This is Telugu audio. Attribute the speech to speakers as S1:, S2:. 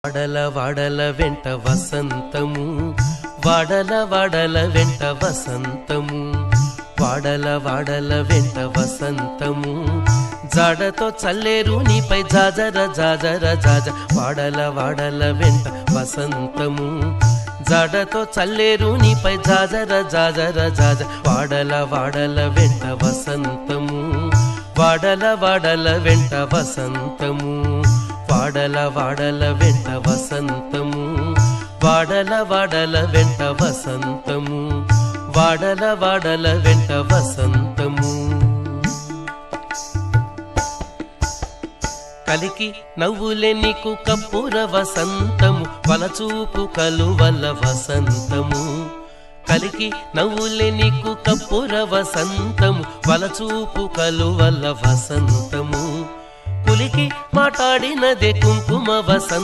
S1: వాడల వాడల వెంట వసంతము, వాడల వాడల వెంట వసంతము, వాడల వాడల వెంట వసంతము, జాడతో చల్లేరు నీపై జాజర జాజర జాజ. వాడల వాడల వెంట వసంతము, జాడతో చల్లేరు నీపై జాజర జాజర జాజ. వాడల వాడల వెంట వసంతము, వాడల వాడల వెంట వసంతము, వాడల వాడల వెంట వసంతము, వాడల వాడల వెంట వసంతము, వాడల వాడల వెంట వసంతము. కలికి నవ్వులే నీకు కప్పుర వసంతము, వలచూపు కలువల వసంతము. కలికి నవ్వులే నీకు కప్పుర వసంతము, వలచూపు కలువల వసంతము. పులికి మాట్లాడినదే కుంకుమ వసంతం.